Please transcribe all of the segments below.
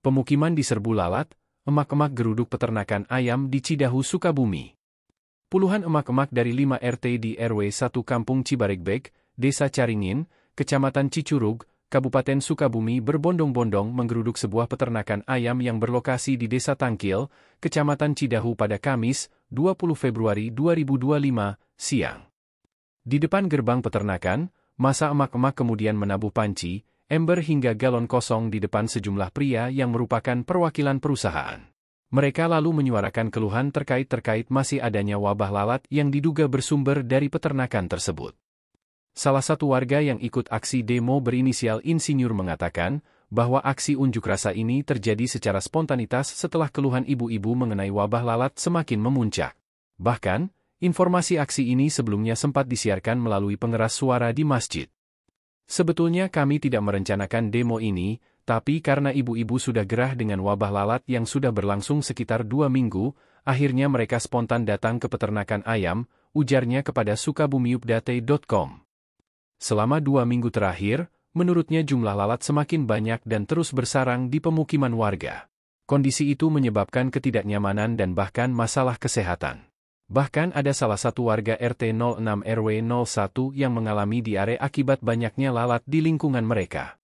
Pemukiman diserbu lalat, emak-emak geruduk peternakan ayam di Cidahu, Sukabumi. Puluhan emak-emak dari 5 RT di RW 1 Kampung Cibaregbek, Desa Caringin, Kecamatan Cicurug, Kabupaten Sukabumi berbondong-bondong menggeruduk sebuah peternakan ayam yang berlokasi di Desa Tangkil, Kecamatan Cidahu pada Kamis, 20 Februari 2025, siang. Di depan gerbang peternakan, masa emak-emak kemudian menabuh panci, ember hingga galon kosong di depan sejumlah pria yang merupakan perwakilan perusahaan. Mereka lalu menyuarakan keluhan terkait masih adanya wabah lalat yang diduga bersumber dari peternakan tersebut. Salah satu warga yang ikut aksi demo berinisial Insinyur mengatakan bahwa aksi unjuk rasa ini terjadi secara spontanitas setelah keluhan ibu-ibu mengenai wabah lalat semakin memuncak. Bahkan, informasi aksi ini sebelumnya sempat disiarkan melalui pengeras suara di masjid. Sebetulnya kami tidak merencanakan demo ini, tapi karena ibu-ibu sudah gerah dengan wabah lalat yang sudah berlangsung sekitar 2 minggu, akhirnya mereka spontan datang ke peternakan ayam, ujarnya kepada sukabumiupdate.com. Selama 2 minggu terakhir, menurutnya jumlah lalat semakin banyak dan terus bersarang di pemukiman warga. Kondisi itu menyebabkan ketidaknyamanan dan bahkan masalah kesehatan. Bahkan ada salah satu warga RT 06 RW 01 yang mengalami diare akibat banyaknya lalat di lingkungan mereka.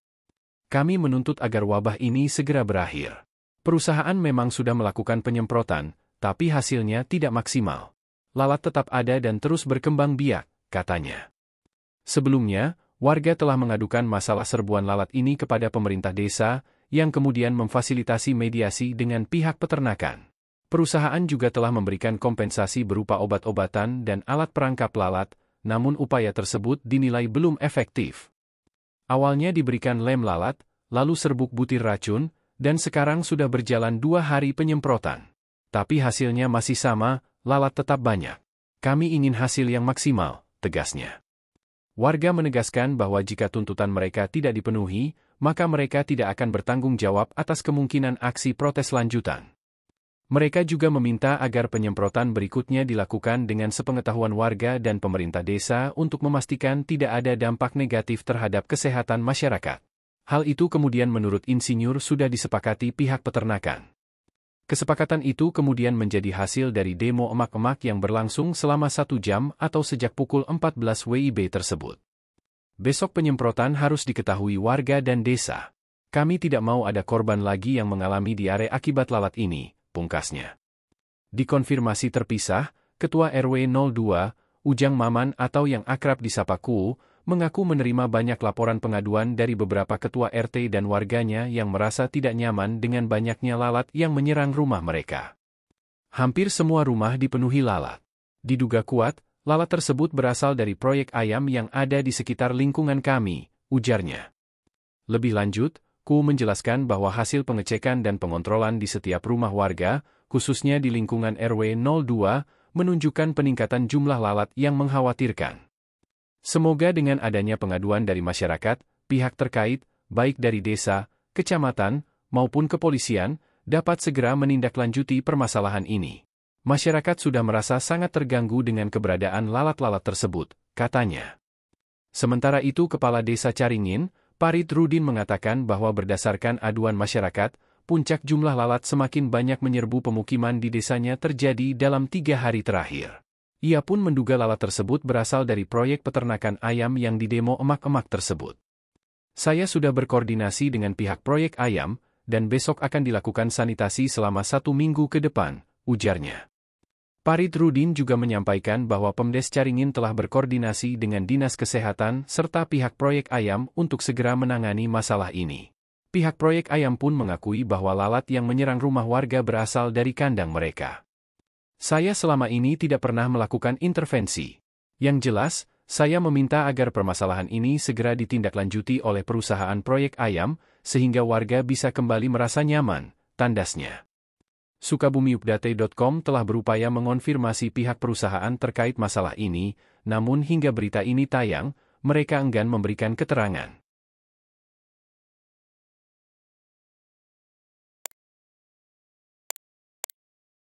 Kami menuntut agar wabah ini segera berakhir. Perusahaan memang sudah melakukan penyemprotan, tapi hasilnya tidak maksimal. Lalat tetap ada dan terus berkembang biak, katanya. Sebelumnya, warga telah mengadukan masalah serbuan lalat ini kepada pemerintah desa, yang kemudian memfasilitasi mediasi dengan pihak peternakan. Perusahaan juga telah memberikan kompensasi berupa obat-obatan dan alat perangkap lalat, namun upaya tersebut dinilai belum efektif. Awalnya diberikan lem lalat, lalu serbuk butir racun, dan sekarang sudah berjalan 2 hari penyemprotan. Tapi hasilnya masih sama, lalat tetap banyak. Kami ingin hasil yang maksimal, tegasnya. Warga menegaskan bahwa jika tuntutan mereka tidak dipenuhi, maka mereka tidak akan bertanggung jawab atas kemungkinan aksi protes lanjutan. Mereka juga meminta agar penyemprotan berikutnya dilakukan dengan sepengetahuan warga dan pemerintah desa untuk memastikan tidak ada dampak negatif terhadap kesehatan masyarakat. Hal itu kemudian menurut Insinyur sudah disepakati pihak peternakan. Kesepakatan itu kemudian menjadi hasil dari demo emak-emak yang berlangsung selama 1 jam atau sejak pukul 14 WIB tersebut. Besok penyemprotan harus diketahui warga dan desa. Kami tidak mau ada korban lagi yang mengalami diare akibat lalat ini, pungkasnya. Dikonfirmasi terpisah, Ketua RW 02, Ujang Maman atau yang akrab disapa Ku, mengaku menerima banyak laporan pengaduan dari beberapa ketua RT dan warganya yang merasa tidak nyaman dengan banyaknya lalat yang menyerang rumah mereka. Hampir semua rumah dipenuhi lalat. Diduga kuat, lalat tersebut berasal dari proyek ayam yang ada di sekitar lingkungan kami, ujarnya. Lebih lanjut, Ku menjelaskan bahwa hasil pengecekan dan pengontrolan di setiap rumah warga, khususnya di lingkungan RW 02, menunjukkan peningkatan jumlah lalat yang mengkhawatirkan. Semoga dengan adanya pengaduan dari masyarakat, pihak terkait, baik dari desa, kecamatan, maupun kepolisian, dapat segera menindaklanjuti permasalahan ini. Masyarakat sudah merasa sangat terganggu dengan keberadaan lalat-lalat tersebut, katanya. Sementara itu Kepala Desa Caringin, Parit Rudin mengatakan bahwa berdasarkan aduan masyarakat, puncak jumlah lalat semakin banyak menyerbu pemukiman di desanya terjadi dalam 3 hari terakhir. Ia pun menduga lalat tersebut berasal dari proyek peternakan ayam yang didemo emak-emak tersebut. Saya sudah berkoordinasi dengan pihak proyek ayam, dan besok akan dilakukan sanitasi selama 1 minggu ke depan, ujarnya. Parit Rudin juga menyampaikan bahwa Pemdes Caringin telah berkoordinasi dengan Dinas Kesehatan serta pihak proyek ayam untuk segera menangani masalah ini. Pihak proyek ayam pun mengakui bahwa lalat yang menyerang rumah warga berasal dari kandang mereka. Saya selama ini tidak pernah melakukan intervensi. Yang jelas, saya meminta agar permasalahan ini segera ditindaklanjuti oleh perusahaan proyek ayam, sehingga warga bisa kembali merasa nyaman, tandasnya. Sukabumiupdate.com telah berupaya mengonfirmasi pihak perusahaan terkait masalah ini, namun hingga berita ini tayang, mereka enggan memberikan keterangan.